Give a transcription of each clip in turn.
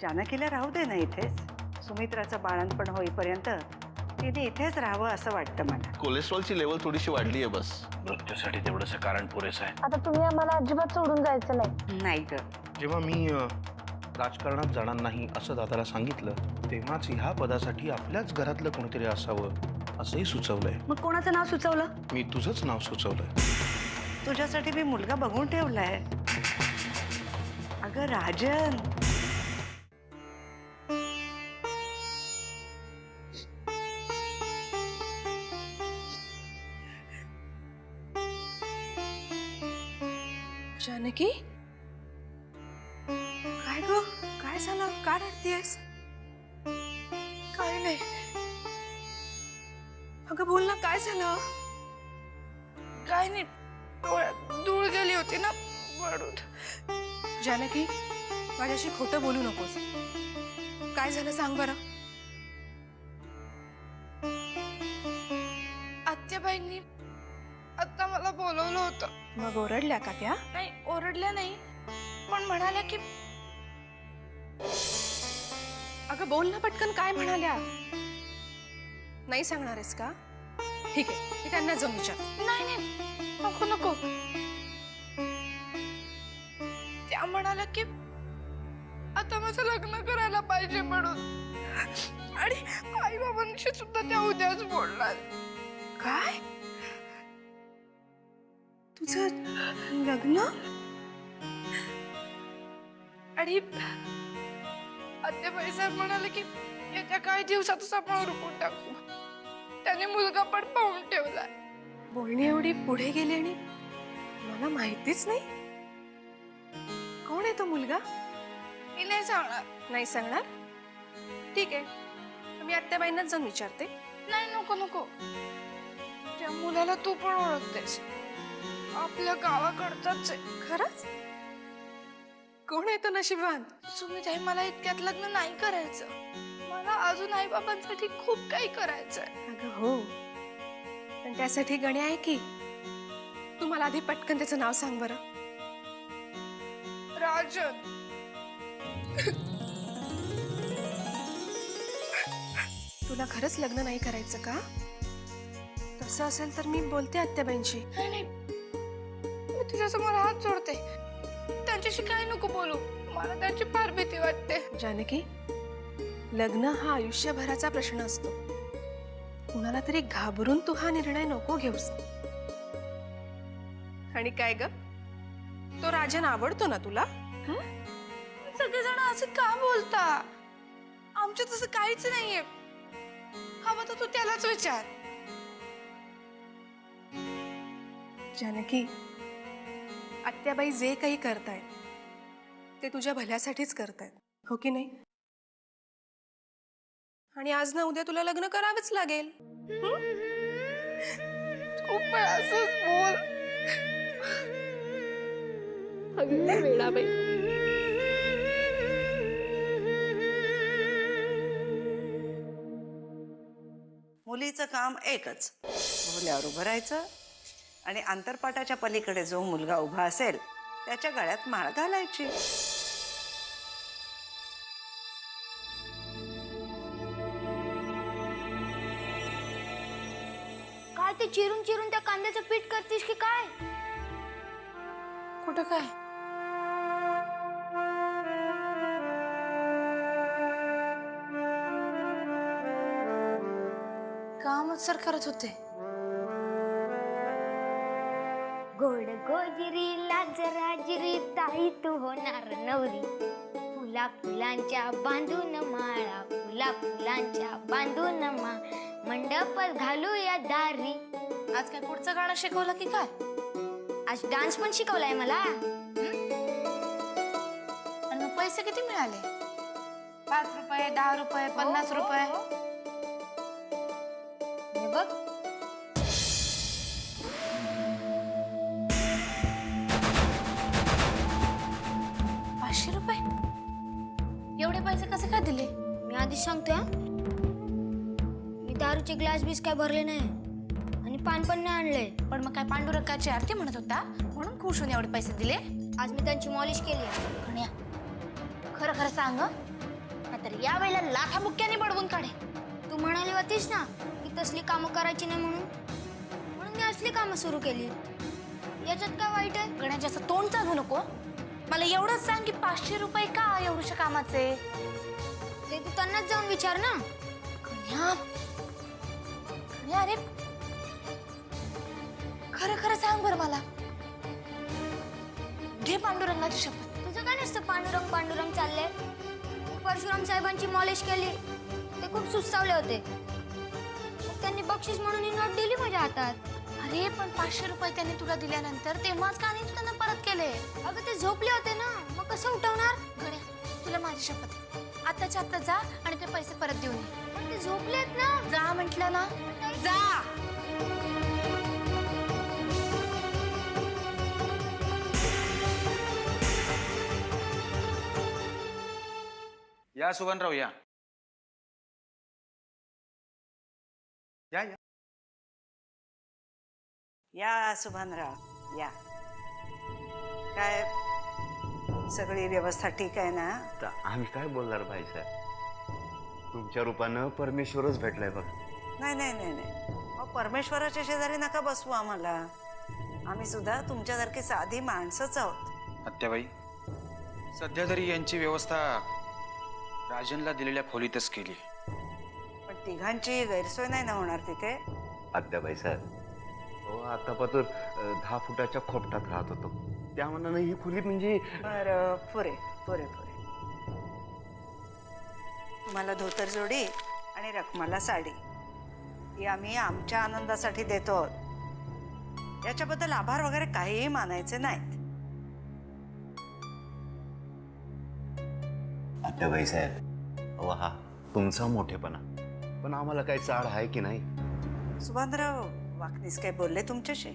जानकीला राहू दे ना इथेच. सुमित्राचं बाळंतपण होईपर्यंत तिने इथेच राहावं असं वाटतं मला. कोलेस्ट्रॉलची लेवल थोडीशी वाढली आहे बस. मृत्यूसाठी तेवढंसं कारण पुरेसं आहे. आता तुम्ही आम्हाला अजिबात सोडून जायचं नाही. नाही ग, जेव्हा मी राजकारणात जाणार नाही असं दादाला सांगितलं तेव्हाच ह्या पदासाठी आपल्याच घरातलं कोणीतरी असावं असंही सुचवलंय. मग कोणाचं नाव सुचवलं? मी तुझंच नाव सुचवलंय. तुझ्यासाठी मी मुलगा बघून ठेवलाय. अगं राजन, जानकी, काय ग, काय झालं? का रडतीयस? काय नाही. अगं बोल ना, काय झालं? काय नाही, डोळ्यात धूळ गेली होती ना म्हणून. जानकी, माझ्याशी खोटं बोलू नकोस. काय झालं सांग बरं. आत्याबाईंनी आता मला बोलवलं होतं. मग ओरडल्या का त्या? नाही, ओरडल्या नाही, पण म्हणाल्या की अगं बोल ना पटकन, काय म्हणाल्या? नाही सांगणार आहेस का? ठीक आहे, मी त्यांना जाऊन विचार. नाही नाही, नको नको. त्या म्हणाल्या की आता माझं लग्न करायला पाहिजे म्हणून. आणि आई बाबांशी सुद्धा त्या उद्याच बोलणार. काय? तुझं लग्न? आणि आत्याबाई साहेब म्हणाले की येत्या काही दिवसातच आपण रुपून टाकू. त्याने मुलगा पण पाहून ठेवलाय. बोलणी एवढी पुढे गेली आणि मला माहितीच नाही. कोण आहे तो मुलगा? मी नाही सांगणार. नाही सांगणार? ठीक आहे, मी आत्याबाईंनाच जाऊन विचारते. नाही, नको नको. त्या मुलाला तू पण ओळखतेस, आपल्या गावाकडचाच आहे. खरंच? कोण आहे तो नशिबान? सुमिताई, मला इतक्यात लग्न नाही करायचं. मला अजून आई बाबांसाठी खूप काही करायचंय. अगं हो, पण त्यासाठी गणे आहे की. तू मला आधी पटकन त्याचं नाव सांग बरं. राजन. तुला खरंच लग्न नाही करायचं का? तसं असेल तर मी बोलते आत्याबाईंशी. नाही नाही, मी तुझ्यासमोर हात जोडते. त्यांच्याशी काही नको बोलू, मला त्यांची फार भीती वाटते. जानकी, लग्न हा आयुष्यभराचा प्रश्न असतो. कुणाला तरी घाबरून तू हा निर्णय नको घेऊस. आणि काय ग, तो राजन आवडतो ना तुला? सगळेजण असं का बोलता? आमच्या तसं काहीच नाहीये. हवं तर तू त्यालाच विचार. जानकी, आत्याबाई जे काही करतायत ते तुझ्या भल्यासाठीच करतायत, हो की नाही? आणि आज ना उद्या तुला लग्न करावंच लागेल. खूप पण असंच बोल. वेळाबाई, मुलीचं काम एकच, भोवल्यावर उभं राहायचं आणि अंतरपाटाच्या पलीकडे जो मुलगा उभा असेल त्याच्या गळ्यात माळ घालायची. काय ते चिरून चिरून त्या कांद्याचं पीठ करतीस की काय? कुठं काय? कामच सर करत होते. गोड गोजिरी लाज राजिरी ताई तू होणार नवरी. फुला फुलांच्या बांधून माळा, फुला फुलांच्या बांधून मंडपात घालूया दारी. आज काय पुढचं गाणं शिकवलं की काय? आज डान्स पण शिकवलाय मला. आणि मग पैसे किती मिळाले? 5 रुपये, 10 रुपये, 50 रुपये. हे बघ, ₹500. एवढे पैसे कसे काय दिले? मी आधीच सांगतोय हा. मी दारूचे ग्लास बीस काय भरले नाही आणि पान पण नाही आणले. पण मग काय पांडुरंगाची आरती म्हणत होता म्हणून खुश होऊन एवढे पैसे दिले? आज मी त्यांची मॉलिश केली. गण्या, खरं खरं सांग नाहीतर या वेळेला लाथा मुक्क्याने बडवून काढे. तू म्हणाली होतीस ना की तसली कामं करायची नाही म्हणून मी असली कामं सुरू केली. याच्यात काय वाईट आहे? गण्याचे असं तोंड चालू नको. मला एवढंच सांग की 500 रुपये का एवढ्याशा कामाचे? ते तू त्यांनाच जाऊन विचार ना. गण्या, गण्या, अरे खरं खरं सांग बरं मला. घे पांडुरंगाची शपथ. तुझं काय नसतं पांडुरंग पांडुरंग चाललंय. परशुराम साहेबांची मॉलिश केली, ते खूप सुस्तावले होते. मग त्यांनी बक्षीस म्हणून ही नोट दिली माझ्या हातात. अरे पण 500 रुपये त्यांनी तुला दिल्यानंतर तेव्हाच का नाही तू त्यांना परत केले? अगं ते झोपले होते ना, मग कसं उठवणार? गण्या, तुला माझी शपथ आहे. आत्ताच्या आत्ता जा आणि ते पैसे परत देऊन ये. पण ते झोपलेत ना. जा म्हटलं ना, जा. या सुभानराव या. या या. या सुभानराव या. काय सगळी व्यवस्था ठीक आहे ना? तर आम्ही काय बोलणार भाई साहेब, तुमच्या रूपानं परमेश्वरच भेटलाय बघ. नाही नाही नाही नाही अहो, परमेश्वराच्या शेजारी नका बसवू आम्हाला. आम्ही सुद्धा तुमच्यासारखी साधी माणसंच आहोत. आत्याबाई, सध्या तरी यांची व्यवस्था राजनला दिलेल्या खोलीतच केली. पण तिघांची गैरसोय नाही ना होणार तिथे? आत्याबाई साहेब, हो आतापासून 10 फुटाच्या खोपटात राहत होतो, त्या मनानं ही खोली म्हणजे बरं, पुरे पुरे पुरे. तुम्हाला धोतर जोडी आणि रखमाला साडी ही आम्ही आमच्या आनंदासाठी देतो आहोत. याच्याबद्दल आभार वगैरे काहीही मानायचे नाहीत. आत्याबाई साहेब, अहो हा तुमचा मोठेपणा, पण आम्हाला काही चाड आहे की नाही? सुभानराव वाकनीस काय बोलले तुमच्याशी?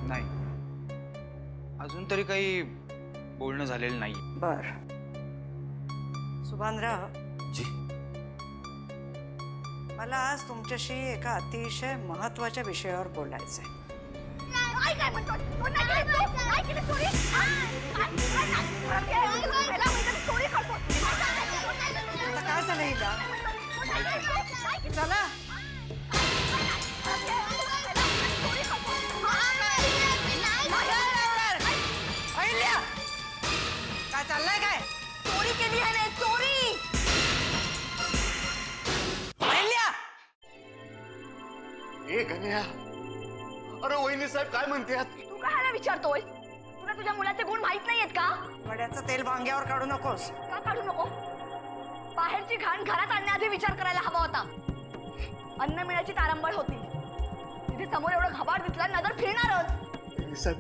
नाही, अजून तरी काही बोलणं झालेलं नाही. बर सुभानराव, जी. मला आज तुमच्याशी एका अतिशय महत्वाच्या विषयावर बोलायचंय. आई काय म्हणतो? तो नाही केली तू? काय केली चोरी? चोरी करतो. आता काय झालं हिला? चला अहिल्या, काय चाललंय? काय चोरी केली आहे रे, चोरी. अहिल्या, ए गण्या, अरे वहिनी साहेब काय म्हणतात? तू काय विचारतोय? तुला तुझ्या मुलाचे गुण माहित नाहीयेत का? वड्याचं तेल भांग्यावर काढू नकोस. का काढू नको? बाहेरची घाण घरात आणण्याआधी विचार करायला हवा होता. अन्न मिळायची तारंबळ होती, तिथे समोर एवढं घबाड दिसला, नजर फिरणारच. वहिनी साहेब,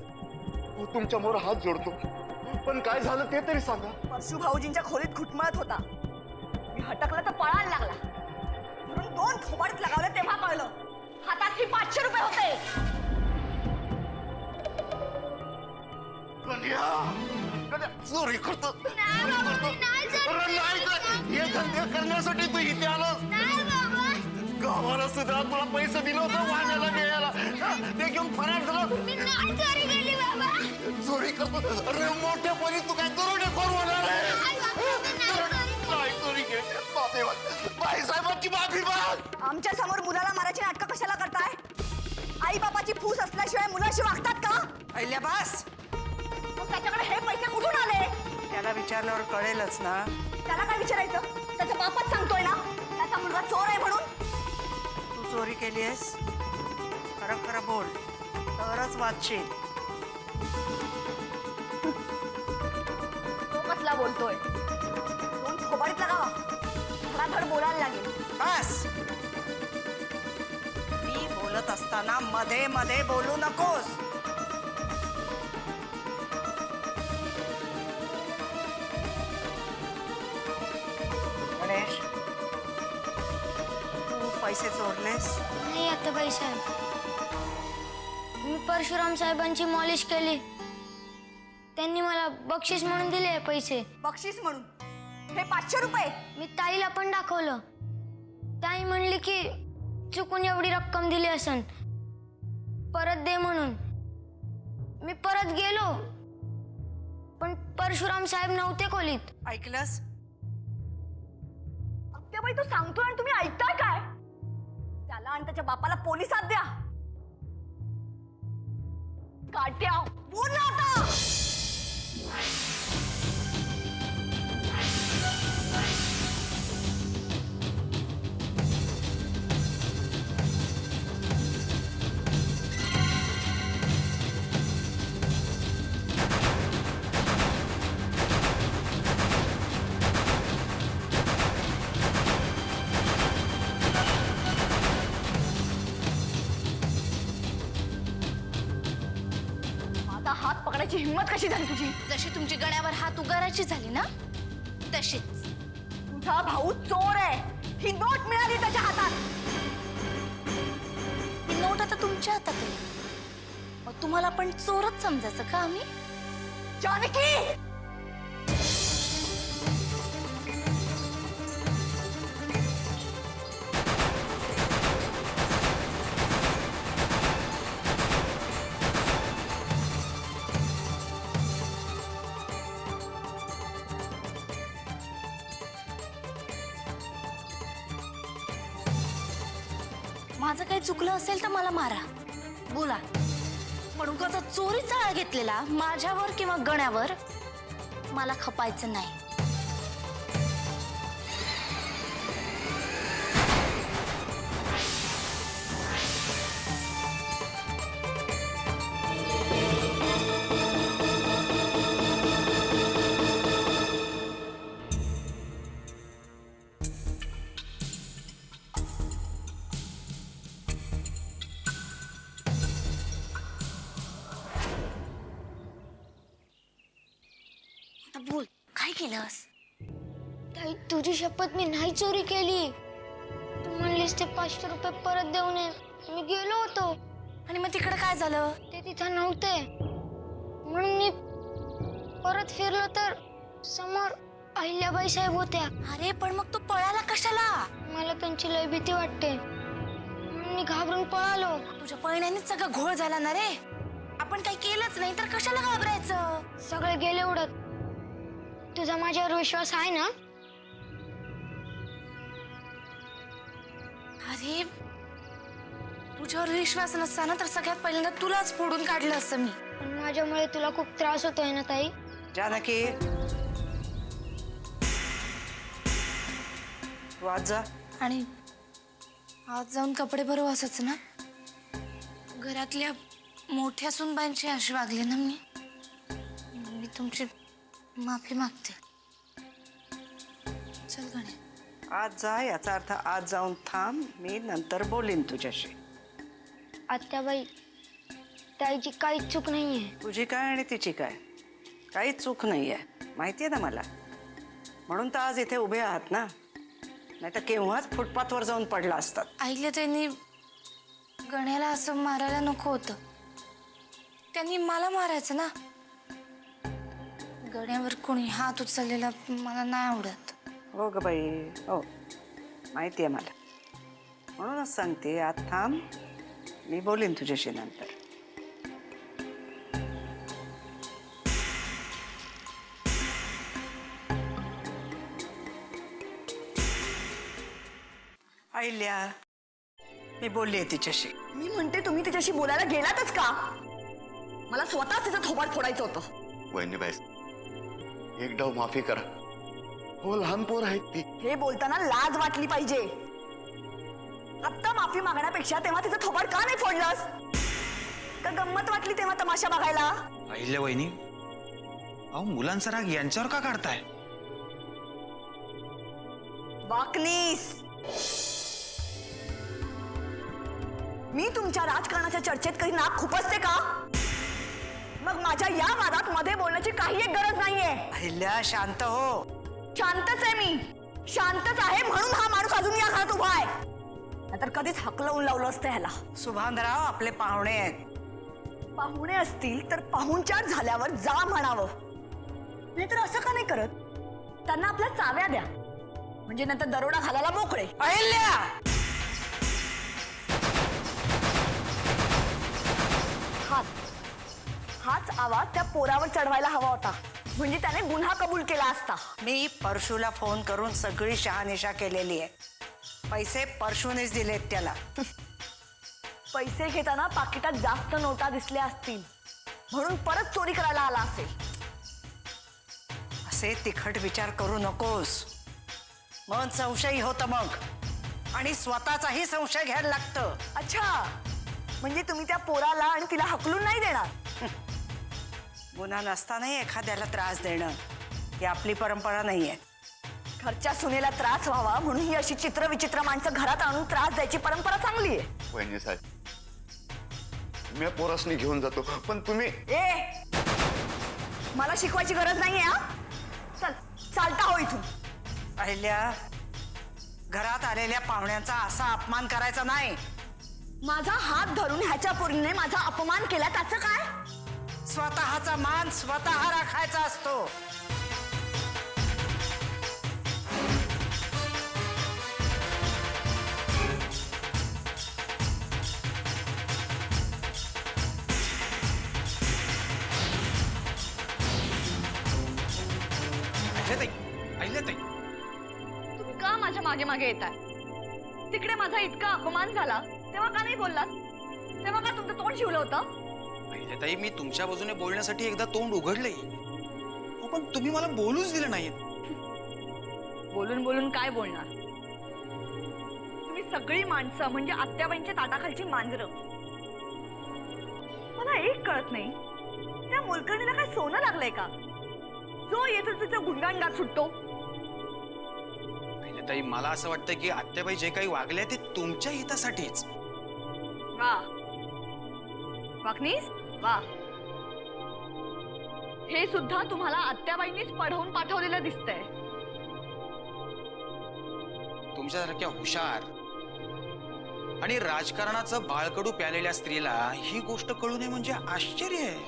तू तुमच्या मोर हात जोडतो, पण काय झालं ते तरी सांगा. परशु भाऊजींच्या खोलीत घुटमळत होता. मी हटकलं तर पळायला लागला. म्हणून 2 थोबाडीत लगावले तेव्हा कळलं. हातात ही 500 रुपये होते. चोरी करतो, हे धंदे करण्यासाठी तू इथे आलास? गावाला सुद्धा तुला पैसे दिलं होतं वाण्याला न्यायला, ते घेऊन फरार झाला. चोरी करतो, अरे मोठेपणी तू काय करू नये कोण होणार आहे? काय चोरी केली? बाईसाहेबांची माफी माग. आमच्या समोर मुलाला मारायची नाटकं कशाला करताय? आई बापाची फूस असल्याशिवाय मुलाशी वागतात का? अहिल्या बस. मग त्याच्याकडे हे पैसे कुठून आले? त्याला विचारल्यावर कळेलच ना. त्याला काय विचारायचं? त्याचा बापच सांगतोय ना त्याचा मुलगा चोर आहे म्हणून. तू चोरी केली आहेस? खरं खरं बोल, तरच वाचशील. तो कसला बोलतोय? 2 थोबाडीत लगावा, धडाधड बोलायला लागेल. बस. मी बोलत असताना मध्ये मध्ये बोलू नकोस. गणेश, तू पैसे चोरलेस? नाही आता पैसा. मी परशुराम साहेबांची मॉलिश केली, त्यांनी मला बक्षीस म्हणून दिले पैसे. बक्षीस म्हणून हे 500 रुपये? मी ताईला पण दाखवलं. ताई म्हणली की चुकून एवढी रक्कम दिली असन, परत दे म्हणून. मी परत गेलो, पण परशुराम साहेब नव्हते खोलीत. ऐकलंस? आत्याबाई तू सांगतोय आणि तुम्ही ऐकताय काय? त्याला आणि त्याच्या बापाला पोलिसात द्या. काट्या बोल ना आता. माझा हात पकडायची हिंमत कशी झाली तुझी? जशी तुमची गळ्यावर हात उगारायची झाली ना तशीच. तुझा भाऊ चोर आहे. ही नोट मिळाली त्याच्या हातात. ही नोट आता तुमच्या हातात आहे. मग तुम्हाला पण चोरच समजायचं का आम्ही? जानकी माझं काही चुकलं असेल तर मला मारा, बोला. पण उगाचा चोरीचा आळ घेतलेला माझ्यावर किंवा गण्यावर मला खपायचं नाही. आता बोल, काय केलंस? ताई तुझी शपथ मी नाही चोरी केली. तू म्हणलीस ते 500 रुपये परत देऊन ये. मी गेलो होतो. आणि मग तिकडे काय झालं? ते तिथं नव्हते म्हणून मी परत फिरलो तर समोर अहिल्याबाई साहेब होत्या. अरे पण मग तू पळाला कशाला? मला त्यांची लय भीती वाटते म्हणून मी घाबरून पळालो. तुझ्या पळण्यानेच सगळं घोळ झाला ना रे. आपण काही केलंच नाही तर कशाला घाबरायचं? सगळे गेले उडत. तुझा माझ्यावर विश्वास आहे ना? अरे तुझ्यावर विश्वास नसता तर सगळ्यात पहिल्यांदा तुलाच फोडून काढलं असतं मी. पण माझ्यामुळे तुला खूप त्रास होतोय ना ताई? जानकी, तू आज जा. आणि आज जाऊन कपडे भरू असच ना? घरातल्या मोठ्या सुनबाईंची अशी वागले ना मी तुमची माफी मागते. चल गणे. आज जा याचा अर्थ आज जाऊन थांब. मी नंतर बोलीन तुझ्याशी. आत्याबाई ताईची काहीच चूक नाहीये. तुझी काय आणि तिची काय, काहीच चूक नाहीये, माहितीये ना मला. म्हणून तर आज इथे उभे आहात ना, नाही तर केव्हाच फुटपाथवर जाऊन पडला असतात. ऐकलं त्यांनी गण्याला असं मारायला नको होतं. त्यांनी मला मारायचं ना. गण्यावर कोणी हात उचललेला मला नाही आवडत. हो ग बाई, हो माहिती आहे मला. म्हणूनच सांगते आज थांब, मी बोलीन तुझ्याशी नंतर. अहिल्या, मी बोलली तिच्याशी. मी म्हणते तुम्ही तिच्याशी बोलायला गेलातच का? मला स्वतःच तिचं थोबाड फोडायचं होतं. वहिनीबाई, एक डाव माफी करा. हो, लहान पोर आहेत ती. हे बोलताना लाज वाटली पाहिजे. आत्ता माफी मागण्यापेक्षा तेव्हा तिचं थोबाड का नाही फोडलंस? का गंमत वाटली तेव्हा तमाशा बघायला? अहिल्या वहिनी, अहो मुलांचा राग यांच्यावर का काढताय? वाकनीस. मी तुमच्या राजकारणाच्या चर्चेत कधी नाक खुपसते का? मग माझ्या या वादात मध्ये बोलण्याची काही एक गरज नाहीये. अहिल्या शांत हो. शांतच आहे मी, शांतच आहे. म्हणून हा माणूस अजून या घरात उभा आहे. नाहीतर कधीच हकलवून लावलं असतं ह्याला. सुभानराव आपले पाहुणे आहेत. पाहुणे असतील तर पाहुणचार झाल्यावर जा म्हणावं. नाहीतर असं का नाही करत? त्यांना आपल्या चाव्या द्या, म्हणजे नंतर दरोडा घालायला मोकळे. अहिल्या, हाच आवाज त्या पोरावर चढवायला हवा होता, म्हणजे त्याने गुन्हा कबूल केला असता. मी परशूला फोन करून सगळी शहानिशा केलेली आहे. पैसे परशूनेच दिलेत त्याला. पैसे घेताना पाकिटात जास्त नोटा दिसल्या असतील म्हणून परत चोरी करायला आला असेल. असे तिखट विचार करू नकोस. मन संशयी होतं मग, आणि स्वतःचाही संशय घ्यायला लागतं. अच्छा, म्हणजे तुम्ही त्या पोराला आणि तिला हकलून नाही देणार. गुन्हा नसतानाही एखाद्याला त्रास देणं ही आपली परंपरा नाहीये. घरच्या सुनेला त्रास व्हावा म्हणून ही अशी चित्र विचित्र माणसं घरात आणून त्रास द्यायची परंपरा चांगली आहे. वहिनी साहेब, मी पोरासनी घेऊन जातो, पण तुम्ही ए, मला शिकवायची गरज नाहीये. हा, चल चालता हो इथून. अहिल्या, घरात आलेल्या पाहुण्यांचा असा अपमान करायचा नाही. माझा हात धरून ह्याच्या पोरीने माझा अपमान केला त्याचं काय? स्वतःचा मान स्वतः राखायचा असतो. तुम्ही का माझ्या मागे मागे येताय? तिकडे माझा इतका अपमान झाला तेव्हा का नाही बोललात? तेव्हा का तुमचं तोंड शिवलं होतं? ताई, मी तुमच्या बाजूने बोलण्यासाठी एकदा तोंड उघडलंय, पण तुम्ही मला बोलूच दिलं नाहीत. बोलून बोलून काय बोलणार? तुम्ही सगळी माणसं म्हणजे आत्याबाईंच्या ताटाखालची मांजरं. मला एक कळत नाही, त्या मोलकर्णीला काय सोनं लागलंय का? जो येतो तिचा गुंडांडा सुटतो. ताई, मला असं वाटतं की आत्याबाई जे काही वागले ते तुमच्या हितासाठीच. वा वाकनीस वा. हे सुद्धा तुम्हाला आत्याबाईंनीच पढवून पाठवलेलं दिसतंय. तुमच्यासारख्या हुशार आणि राजकारणाचं बाळकडू प्यालेल्या स्त्रीला ही गोष्ट कळू नये म्हणजे आश्चर्य आहे.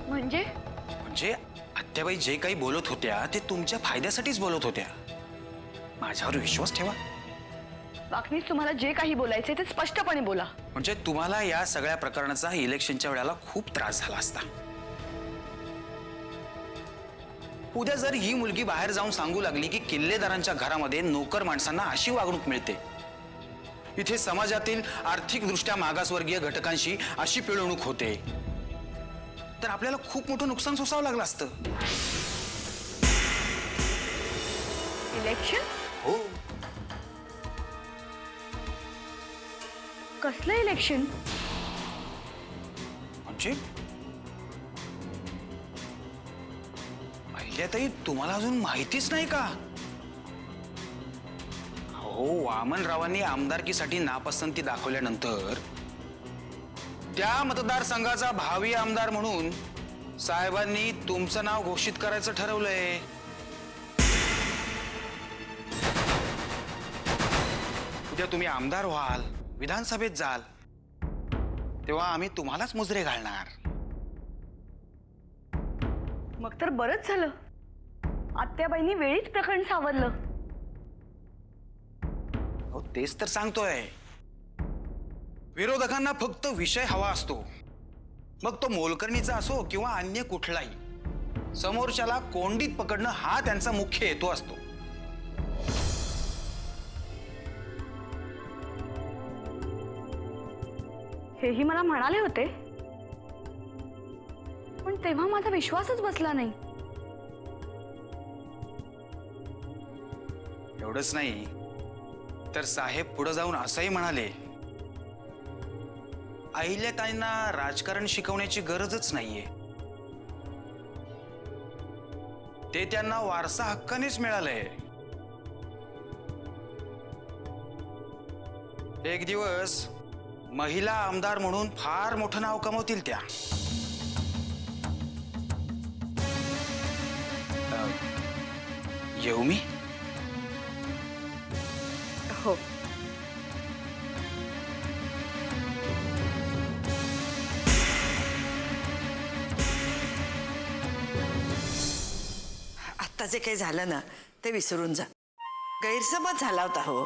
म्हणजे आत्याबाई जे काही बोलत होत्या ते तुमच्या फायद्यासाठीच बोलत होत्या. माझ्यावर विश्वास ठेवा. वाकनीस, तुम्हाला जे काही बोलायचे ते स्पष्टपणे बोला. म्हणजे तुम्हाला या सगळ्या प्रकरणाचा इलेक्शनच्या वेळेला खूप त्रास झाला असता. उद्या जर ही मुलगी बाहेर जाऊन सांगू लागली की किल्लेदारांच्या घरामध्ये नोकर माणसांना अशी वागणूक मिळते, इथे समाजातील आर्थिकदृष्ट्या मागासवर्गीय घटकांशी अशी पिळवणूक होते, तर आपल्याला खूप मोठं नुकसान सोसावं लागलं असतं. इलेक्शन? हो. कसलं इलेक्शन? म्हणजे अहिल्याताई, तुम्हाला अजून माहितीच नाही का? हो, वामनरावांनी आमदारकीसाठी नापसंती दाखवल्यानंतर त्या मतदारसंघाचा भावी आमदार म्हणून साहेबांनी तुमचं नाव घोषित करायचं ठरवलंय. उद्या तुम्ही आमदार व्हाल, विधानसभेत जाल, तेव्हा आम्ही तुम्हालाच मुजरे घालणार. मग तर बरंच झालं, आत्याबाईंनी वेळीच प्रकरण सावरलं. हो, तेच तर सांगतोय. विरोधकांना फक्त विषय हवा असतो, मग तो मोलकर्णीचा असो किंवा अन्य कुठलाही. समोरच्याला कोंडीत पकडणं हा त्यांचा मुख्य हेतू असतो. हेही मला म्हणाले होते, पण तेव्हा माझा विश्वासच बसला नाही. एवढंच नाही तर साहेब पुढे जाऊन असंही म्हणाले, अहिल्याताईंना राजकारण शिकवण्याची गरजच नाहीये, ते त्यांना वारसा हक्कानेच मिळालंय. एक दिवस महिला आमदार म्हणून फार मोठं नाव कमवतील त्या. येऊ मी? हो. आता जे काही झालं ना ते विसरून जा. गैरसमज झाला होता हो,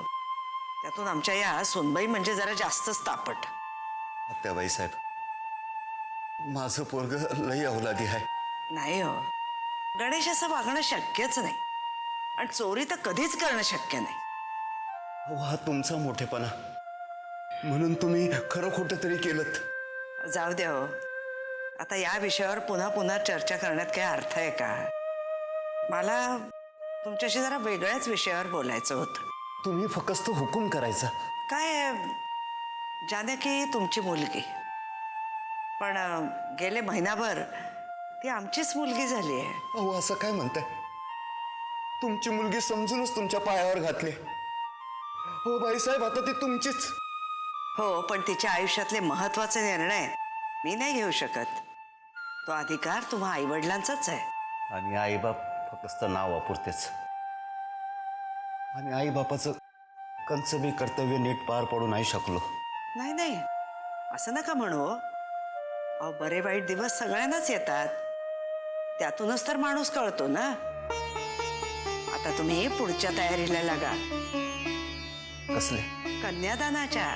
त्यातून आमच्या या सोनबाई म्हणजे जरा जास्तच तापट. आत्याबाई साहेब माझं पोरग लई अवलादी आहे. नाही हो, गणेश असं वागणं शक्यच नाही आणि चोरी तर कधीच करणं शक्य नाही. अहो, हा तुमचा मोठेपणा म्हणून तुम्ही खरं खोटं तरी केलं. जाऊ द्या हो, आता या विषयावर पुन्हा पुन्हा चर्चा करण्यात काय अर्थ आहे का? मला तुमच्याशी जरा वेगळ्याच विषयावर बोलायचं होतं. तुम्ही फक्त हुकूम करायचा. काय जानकी तुमची मुलगी, पण गेले महिनाभर ती आमचीच मुलगी झाली आहे. अहो असं काय म्हणताय? तुमची मुलगी समजूनच तुमच्या पायावर घातली. हो बाईसाहेब, आता ती तुमचीच. हो, पण तिच्या आयुष्यातले महत्वाचे निर्णय मी नाही घेऊ शकत. तो अधिकार तुम्हा आईवडिलांचाच आहे. आणि आईबाप फक्त नाव वापरतेच. आणि आईबापाचं कंचबी कर्तव्य नीट पार पडू नाही शकलो. नाही नाही, असं नका म्हणू. अहो, बरे वाईट दिवस सगळ्यांनाच येतात, त्यातूनच तर माणूस कळतो ना. आता तुम्ही पुढच्या तयारीला लागा. कसले? कन्यादानाच्या.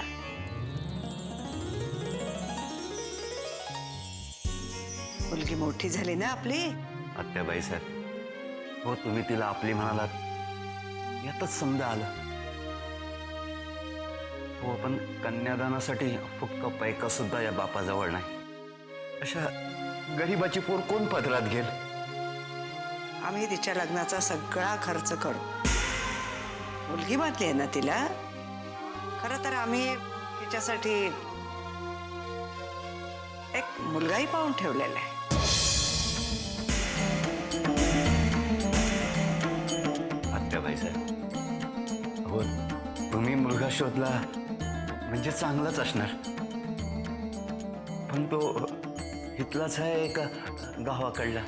मुलगी मोठी झाली ना आपली. आत्याबाई साहेब, हो तुम्ही तिला आपली म्हणालात यातच समजा आलं. हो, पण कन्यादानासाठी फक्त पैका सुद्धा या बापाजवळ नाही. अशा गरीबाची पोर कोण पदरात घेईल? आम्ही तिच्या लग्नाचा सगळा खर्च करू. मुलगी बांधली आहे ना तिला. खरं तर आम्ही तिच्यासाठी एक मुलगाही पाहून ठेवलेला आहे. आत्याबाई साहेब, हो तुम्ही मुलगा शोधला म्हणजे चांगलाच असणार. पण तो इथलाच आहे का गावाकडला?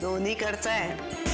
दोन्हीकडचा आहे.